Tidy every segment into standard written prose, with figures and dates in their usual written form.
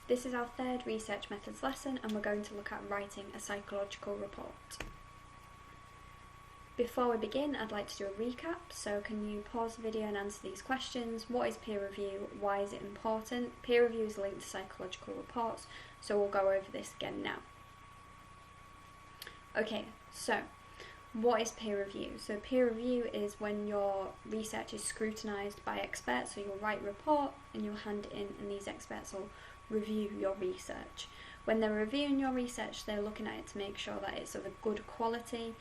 This is our third research methods lesson, and we're going to look at writing a psychological report. Before we begin, I'd like to do a recap, so can you pause the video and answer these questions? What is peer review? Why is it important? Peer review is linked to psychological reports, so we'll go over this again now. Okay, so what is peer review? So peer review is when your research is scrutinised by experts, so you'll write a report and you'll hand it in, and these experts will review your research. When they're reviewing your research, they're looking at it to make sure that it's of a good quality.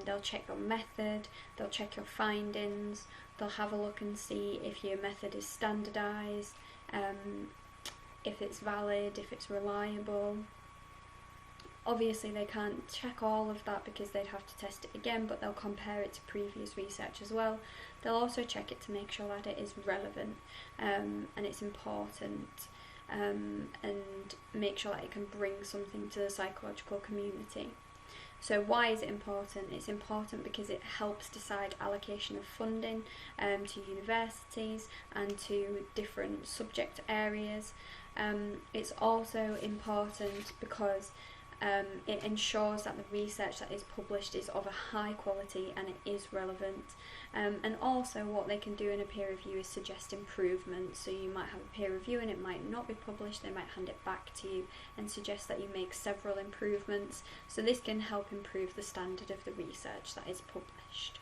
They'll check your method, they'll check your findings, they'll have a look and see if your method is standardised, if it's valid, if it's reliable. Obviously they can't check all of that because they'd have to test it again, but they'll compare it to previous research as well. They'll also check it to make sure that it is relevant and it's important. And make sure that it can bring something to the psychological community. So why is it important? It's important because it helps decide allocation of funding to universities and to different subject areas. It's also important because it ensures that the research that is published is of a high quality and it is relevant. And also what they can do in a peer review is suggest improvements. So you might have a peer review and it might not be published, they might hand it back to you and suggest that you make several improvements. So this can help improve the standard of the research that is published.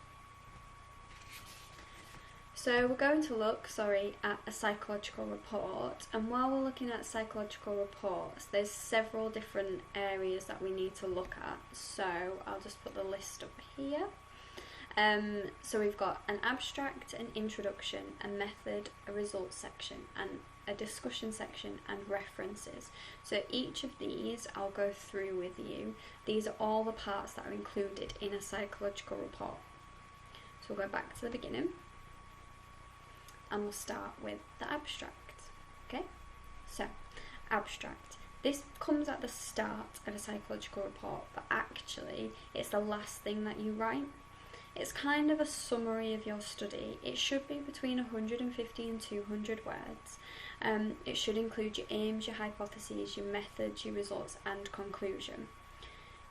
So we're going to look, at a psychological report, and while we're looking at psychological reports, there's several different areas that we need to look at. So I'll just put the list up here. So we've got an abstract, an introduction, a method, a results section, and a discussion section, and references. So each of these I'll go through with you. These are all the parts that are included in a psychological report. So we'll go back to the beginning. And we'll start with the abstract. Okay, so abstract. This comes at the start of a psychological report, but actually it's the last thing that you write. It's kind of a summary of your study. It should be between 150 and 200 words. It should include your aims, your hypotheses, your methods, your results, and conclusion.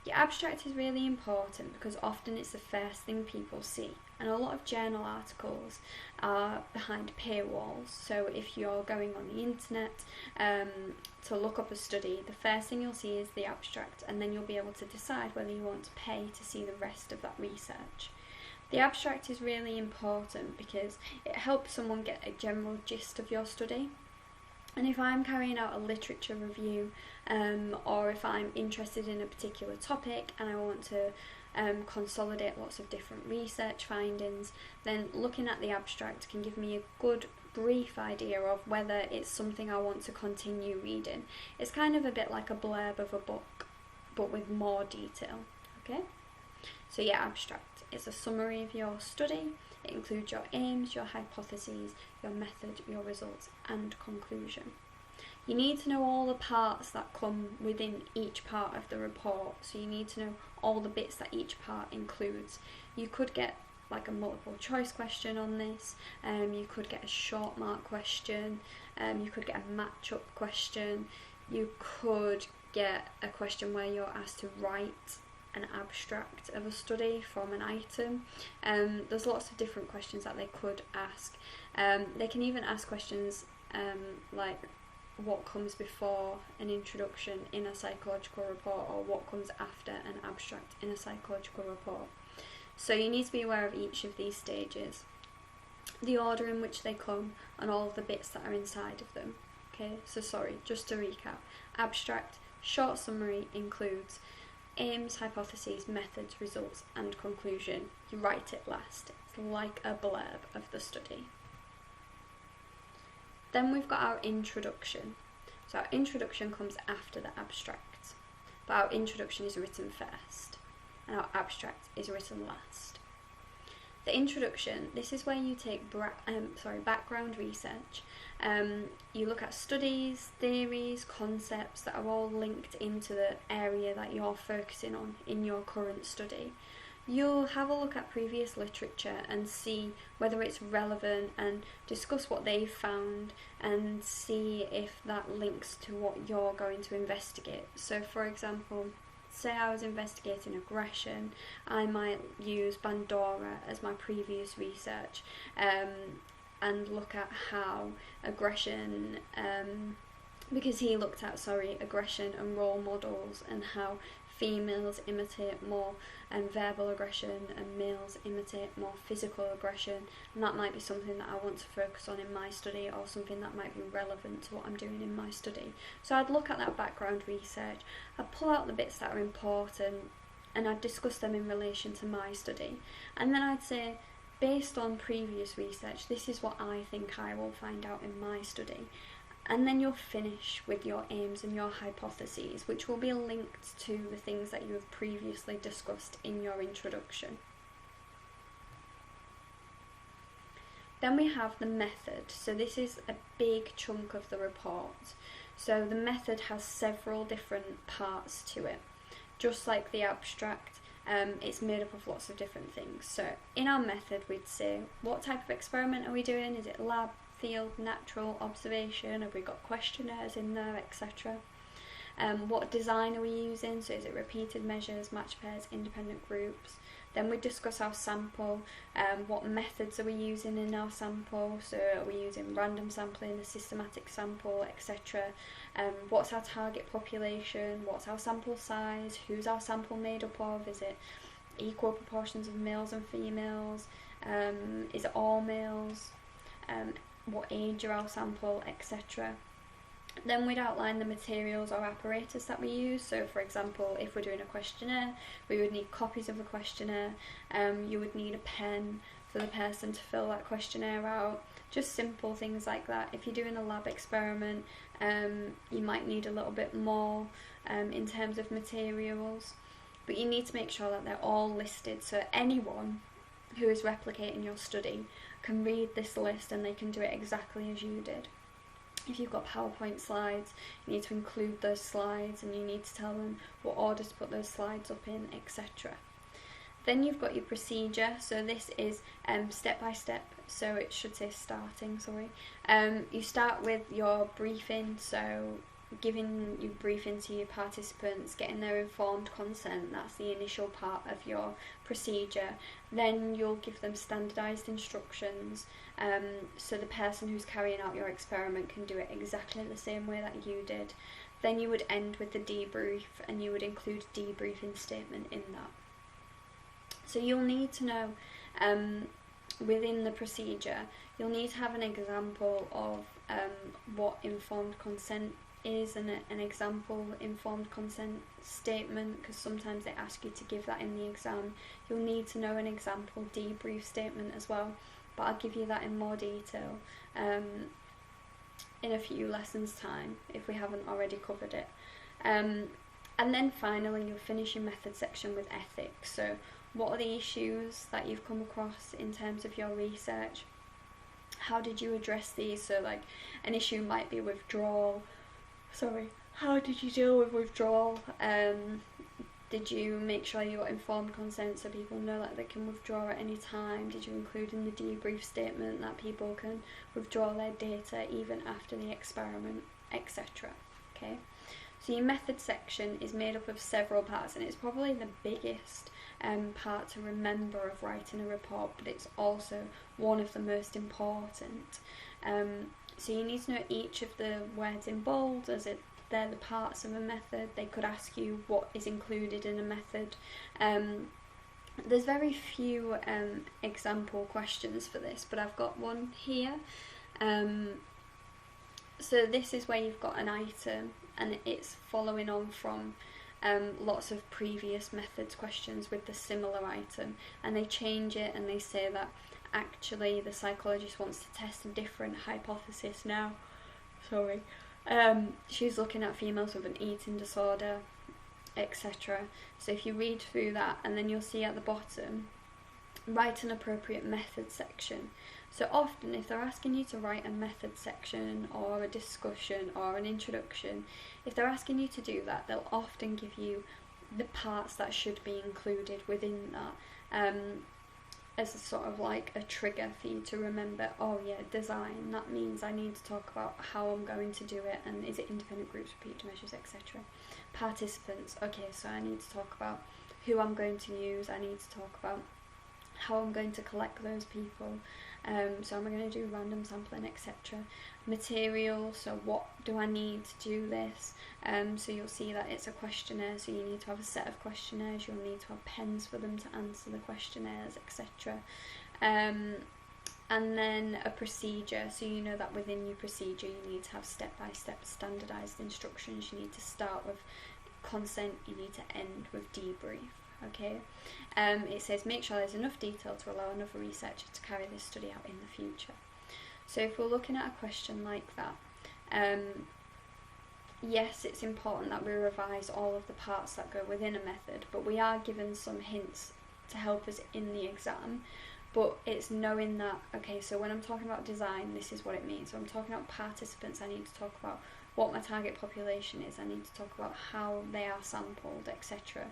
Your abstract is really important because often it's the first thing people see, and a lot of journal articles are behind paywalls. So if you're going on the internet to look up a study, the first thing you'll see is the abstract, and then you'll be able to decide whether you want to pay to see the rest of that research. The abstract is really important because it helps someone get a general gist of your study. And if I'm carrying out a literature review, or if I'm interested in a particular topic and I want to consolidate lots of different research findings, then looking at the abstract can give me a good brief idea of whether it's something I want to continue reading. It's kind of a bit like a blurb of a book, but with more detail. Okay? So yeah, abstract. It's a summary of your study. It includes your aims, your hypotheses, your method, your results, and conclusion. You need to know all the parts that come within each part of the report, so you need to know all the bits that each part includes. You could get like a multiple choice question on this, you could get a short mark question, you could get a match-up question, you could get a question where you're asked to write an abstract of a study from an item. There's lots of different questions that they could ask. They can even ask questions like what comes before an introduction in a psychological report, or what comes after an abstract in a psychological report. So you need to be aware of each of these stages, the order in which they come, and all of the bits that are inside of them. Okay, so just to recap, abstract, short summary includes aims, hypotheses, methods, results, and conclusion. You write it last. It's like a blurb of the study. Then we've got our introduction. So our introduction comes after the abstract, but our introduction is written first, and our abstract is written last. The introduction, this is where you take background research. You look at studies, theories, concepts that are all linked into the area that you're focusing on in your current study. you'll have a look at previous literature and see whether it's relevant and discuss what they've found and see if that links to what you're going to investigate. So for example, say I was investigating aggression, I might use Bandura as my previous research and look at how aggression, because he looked at, aggression and role models and how females imitate more verbal aggression and males imitate more physical aggression, and that might be something that I want to focus on in my study, or something that might be relevant to what I'm doing in my study. So I'd look at that background research, I'd pull out the bits that are important, and I'd discuss them in relation to my study, and then I'd say, based on previous research, this is what I think I will find out in my study. And then you'll finish with your aims and your hypotheses, which will be linked to the things that you have previously discussed in your introduction. Then we have the method. So this is a big chunk of the report. So the method has several different parts to it. Just like the abstract, it's made up of lots of different things. So in our method, we'd say, what type of experiment are we doing? Is it lab, field, natural, observation? Have we got questionnaires in there, etc.? What design are we using? So is it repeated measures, match pairs, independent groups? Then we discuss our sample, what methods are we using in our sample? So are we using random sampling, a systematic sample, etc.? What's our target population? What's our sample size? Who's our sample made up of? Is it equal proportions of males and females? Is it all males? What age are our sample, etc. Then we'd outline the materials or apparatus that we use. So for example, if we're doing a questionnaire, we would need copies of the questionnaire. You would need a pen for the person to fill that questionnaire out. Just simple things like that. If you're doing a lab experiment, you might need a little bit more in terms of materials. But you need to make sure that they're all listed, so anyone who is replicating your study can read this list and they can do it exactly as you did. If you've got PowerPoint slides, you need to include those slides and you need to tell them what order to put those slides up in, etc. Then you've got your procedure, so this is step by step, so it should say starting, you start with your briefing, so giving your briefing to your participants, getting their informed consent, that's the initial part of your procedure. Then you'll give them standardised instructions, so the person who's carrying out your experiment can do it exactly the same way that you did. Then you would end with the debrief, and you would include a debriefing statement in that. So you'll need to know, within the procedure, you'll need to have an example of what informed consent is, and an example informed consent statement, because sometimes they ask you to give that in the exam. You'll need to know an example debrief statement as well, but I'll give you that in more detail in a few lessons time if we haven't already covered it. And then finally you'll finish your method section with ethics. So what are the issues that you've come across in terms of your research? How did you address these? So like an issue might be withdrawal. How did you deal with withdrawal? Did you make sure you got informed consent so people know that they can withdraw at any time? Did you include in the debrief statement that people can withdraw their data even after the experiment, etc.? Okay, so your method section is made up of several parts, and it's probably the biggest part to remember of writing a report, but it's also one of the most important. So you need to know each of the words in bold, as they're the parts of a method. They could ask you what is included in a method. There's very few example questions for this, but I've got one here. So this is where you've got an item, and it's following on from lots of previous methods questions with the similar item, and they change it and they say that actually the psychologist wants to test a different hypothesis now. She's looking at females with an eating disorder, etc. So if you read through that, and then you'll see at the bottom, write an appropriate method section. So often if they're asking you to write a method section or a discussion or an introduction, if they're asking you to do that, they'll often give you the parts that should be included within that. as a sort of like a trigger for you to remember, oh yeah, design, that means I need to talk about how I'm going to do it, and is it independent groups, repeated measures, etc. Participants, okay, so I need to talk about who I'm going to use, I need to talk about how I'm going to collect those people, so I'm going to do random sampling, etc. Material, so what do I need to do this? So you'll see that it's a questionnaire, so you need to have a set of questionnaires, you'll need to have pens for them to answer the questionnaires, etc. And then a procedure, so you know that within your procedure you need to have step-by-step standardised instructions. You need to start with consent, you need to end with debrief. Okay, it says make sure there's enough detail to allow another researcher to carry this study out in the future. So if we're looking at a question like that, yes, it's important that we revise all of the parts that go within a method, but we are given some hints to help us in the exam. But it's knowing that, okay, so when I'm talking about design, this is what it means. So I'm talking about participants, I need to talk about what my target population is, I need to talk about how they are sampled, etc.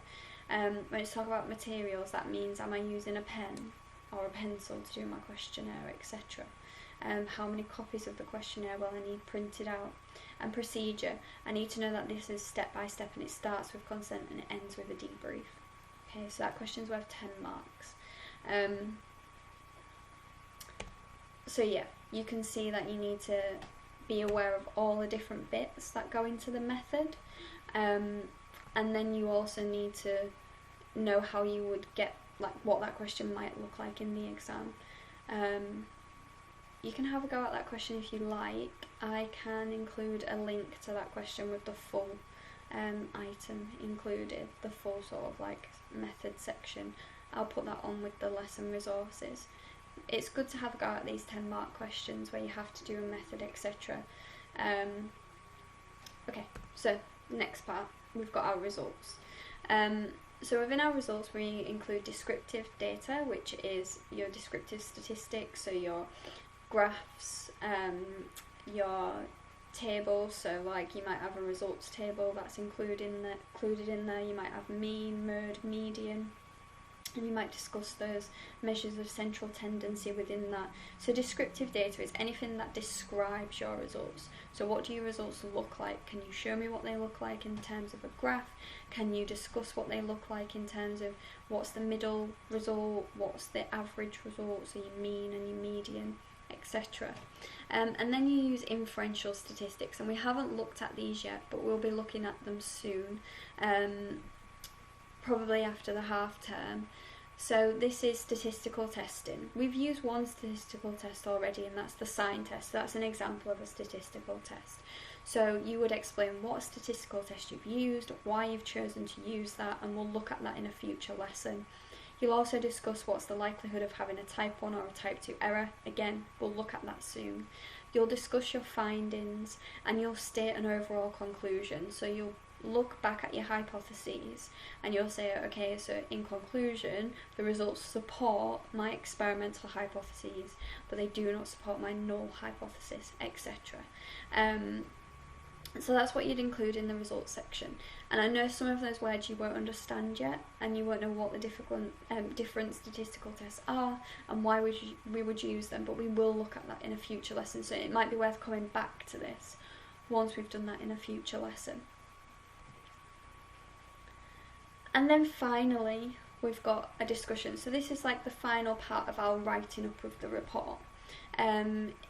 When it's talking about materials, that means am I using a pen or a pencil to do my questionnaire, etc. How many copies of the questionnaire will I need printed out? And procedure, I need to know that this is step by step and it starts with consent and it ends with a debrief. Okay, so that question's worth 10 marks. So yeah, you can see that you need to be aware of all the different bits that go into the method, and then you also need to know how you would get, like, what that question might look like in the exam. You can have a go at that question if you like. I can include a link to that question with the full item included, the full sort of like method section. I'll put that on with the lesson resources. It's good to have a go at these 10 mark questions where you have to do a method, etc. Okay, so next part, we've got our results. So within our results we include descriptive data, which is your descriptive statistics, so your graphs, your tables, so like you might have a results table that's included in there, you might have mean, mode, median, and you might discuss those measures of central tendency within that. So descriptive data is anything that describes your results. So what do your results look like? Can you show me what they look like in terms of a graph? Can you discuss what they look like in terms of what's the middle result, what's the average result, so your mean and your median, etc. And then you use inferential statistics, and we haven't looked at these yet, but we'll be looking at them soon, probably after the half term. So this is statistical testing. We've used one statistical test already, and that's the sign test. So that's an example of a statistical test. So you would explain what statistical test you've used, why you've chosen to use that, and we'll look at that in a future lesson. You'll also discuss what's the likelihood of having a type 1 or a type 2 error. Again, we'll look at that soon. You'll discuss your findings, and you'll state an overall conclusion. So you'll look back at your hypotheses and you'll say, okay, so in conclusion, the results support my experimental hypotheses, but they do not support my null hypothesis, etc. So that's what you'd include in the results section. And I know some of those words you won't understand yet, and you won't know what the different statistical tests are and why we would use them, but we will look at that in a future lesson. So it might be worth coming back to this once we've done that in a future lesson. And then finally, we've got a discussion. So this is like the final part of our writing up of the report.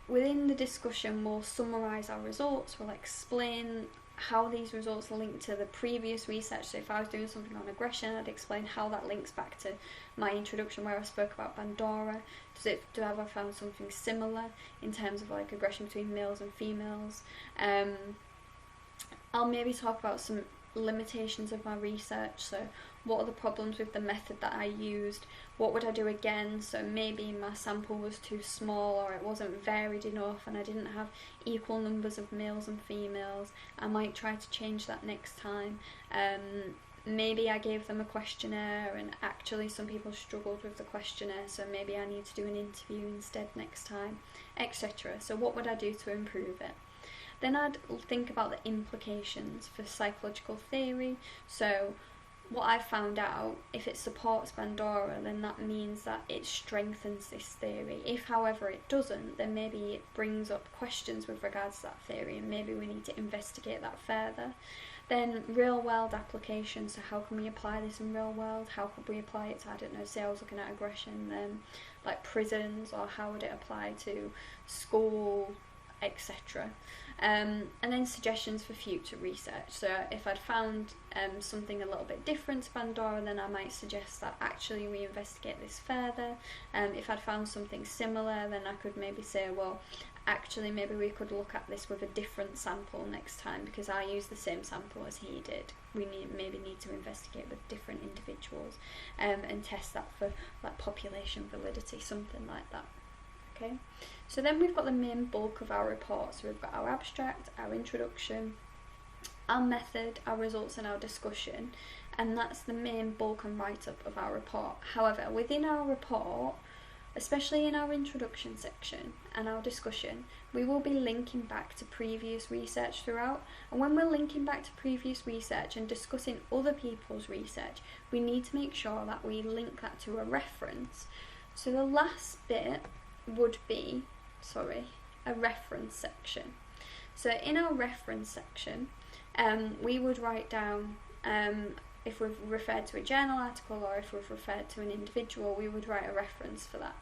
Within the discussion, we'll summarise our results, we'll explain how these results link to the previous research. So if I was doing something on aggression, I'd explain how that links back to my introduction where I spoke about Bandora. Do I ever found something similar in terms of like aggression between males and females? I'll maybe talk about some limitations of my research, so what are the problems with the method that I used, what would I do again, so maybe my sample was too small or it wasn't varied enough and I didn't have equal numbers of males and females, I might try to change that next time. Maybe I gave them a questionnaire and actually some people struggled with the questionnaire, so maybe I need to do an interview instead next time, etc. So what would I do to improve it? Then I'd think about the implications for psychological theory. So what I've found out, if it supports Bandura, then that means that it strengthens this theory. If, however, it doesn't, then maybe it brings up questions with regards to that theory, and maybe we need to investigate that further. Then real-world applications, so how can we apply this in real world? How could we apply it to, I don't know, say I was looking at aggression, then like prisons, or how would it apply to school, etc. And then suggestions for future research. So if I'd found something a little bit different to Pandora, then I might suggest that actually we investigate this further. If I'd found something similar, then I could maybe say, well, actually maybe we could look at this with a different sample next time, because I used the same sample as he did. We maybe need to investigate with different individuals and test that for like population validity, something like that. Okay, so then we've got the main bulk of our report. So we've got our abstract, our introduction, our method, our results and our discussion, and that's the main bulk and write-up of our report. However, within our report, especially in our introduction section and our discussion, we will be linking back to previous research throughout. And when we're linking back to previous research and discussing other people's research, we need to make sure that we link that to a reference. So the last bit would be, a reference section. So in our reference section, we would write down, if we've referred to a journal article or if we've referred to an individual, we would write a reference for that.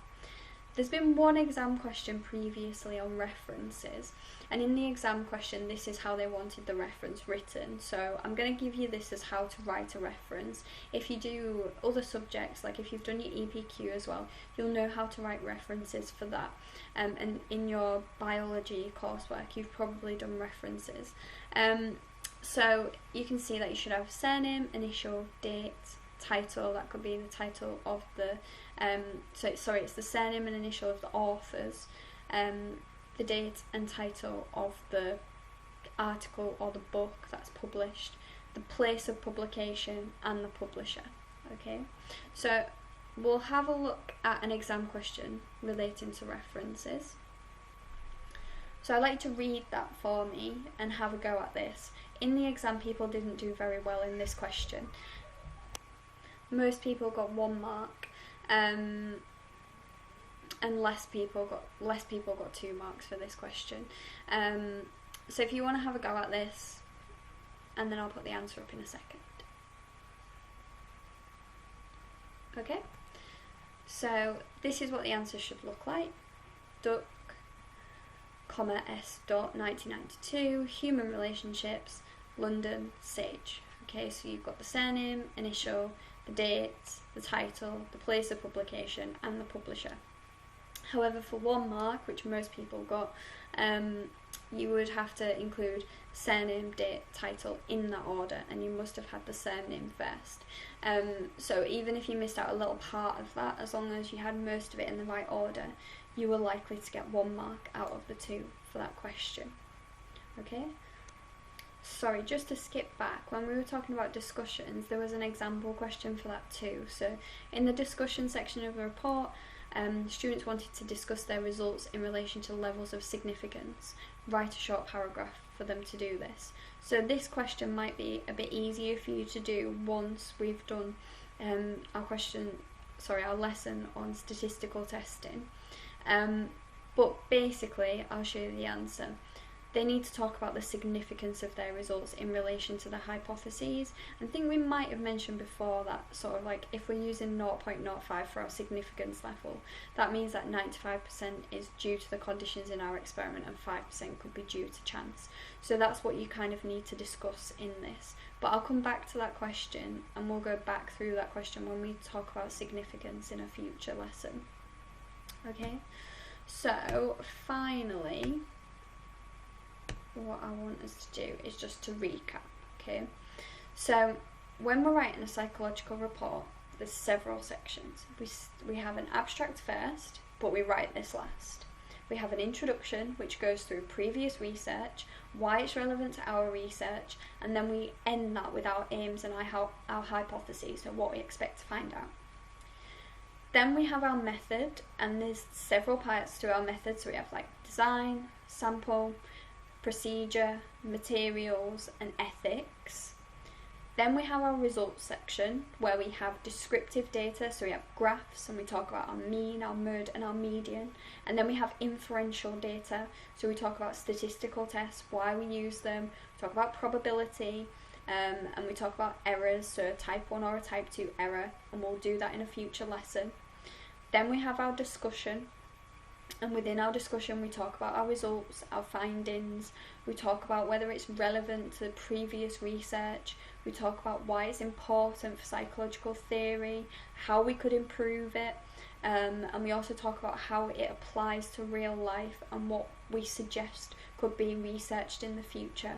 There's been one exam question previously on references, and in the exam question this is how they wanted the reference written. So I'm going to give you this as how to write a reference. If you do other subjects, like if you've done your EPQ as well, you'll know how to write references for that. And in your biology coursework you've probably done references. So you can see that you should have surname, initial, date, title. That could be the title of the it's the surname and initial of the authors, the date and title of the article or the book that's published, the place of publication and the publisher. Okay, so we'll have a look at an exam question relating to references. So I'd like to read that for me and have a go at this. In the exam, people didn't do very well in this question. Most people got 1 mark, and less people got 2 marks for this question. So if you want to have a go at this, and then I'll put the answer up in a second. Okay, so this is what the answer should look like. Duck, S. 1992, human relationships, London, Sage. Okay, so you've got the surname, initial, the date, the title, the place of publication and the publisher. However, for 1 mark, which most people got, you would have to include surname, date, title in that order, and you must have had the surname first. So even if you missed out a little part of that, as long as you had most of it in the right order, you were likely to get 1 mark out of the 2 for that question. Okay? Sorry, just to skip back, when we were talking about discussions, there was an example question for that too. So in the discussion section of the report, students wanted to discuss their results in relation to levels of significance. Write a short paragraph for them to do this. So this question might be a bit easier for you to do once we've done our lesson on statistical testing. But basically, I'll show you the answer. They need to talk about the significance of their results in relation to the hypotheses. I think we might have mentioned before that sort of like if we're using 0.05 for our significance level, that means that 95% is due to the conditions in our experiment and 5% could be due to chance. So that's what you kind of need to discuss in this. But I'll come back to that question and we'll go back through that question when we talk about significance in a future lesson. Okay, so finally, what I want us to do is just to recap. Okay, so when we're writing a psychological report, there's several sections. We have an abstract first, but we write this last. We have an introduction, which goes through previous research, why it's relevant to our research, and then we end that with our aims and our hypotheses, so what we expect to find out. Then we have our method, and there's several parts to our method. So we have like design, sample, procedure, materials and ethics. Then we have our results section where we have descriptive data, so we have graphs and we talk about our mean, our mode and our median. And then we have inferential data, so we talk about statistical tests, why we use them, we talk about probability, and we talk about errors, so a type 1 or a type 2 error, and we'll do that in a future lesson. Then we have our discussion, and within our discussion we talk about our results, our findings, we talk about whether it's relevant to previous research, we talk about why it's important for psychological theory, how we could improve it, and we also talk about how it applies to real life and what we suggest could be researched in the future.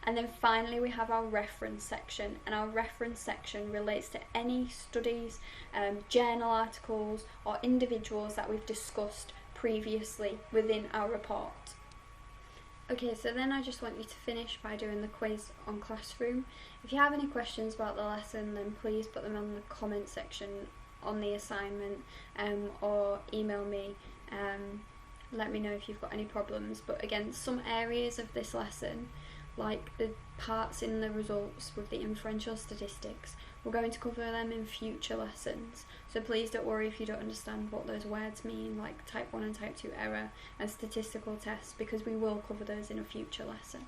And then finally we have our reference section, and our reference section relates to any studies, journal articles or individuals that we've discussed previously within our report. Okay, so then I just want you to finish by doing the quiz on Classroom. If you have any questions about the lesson, then please put them in the comment section on the assignment, or email me. Let me know if you've got any problems. But again, some areas of this lesson, like the parts in the results with the inferential statistics, we're going to cover them in future lessons. So please don't worry if you don't understand what those words mean, like type 1 and type 2 error and statistical tests, because we will cover those in a future lesson.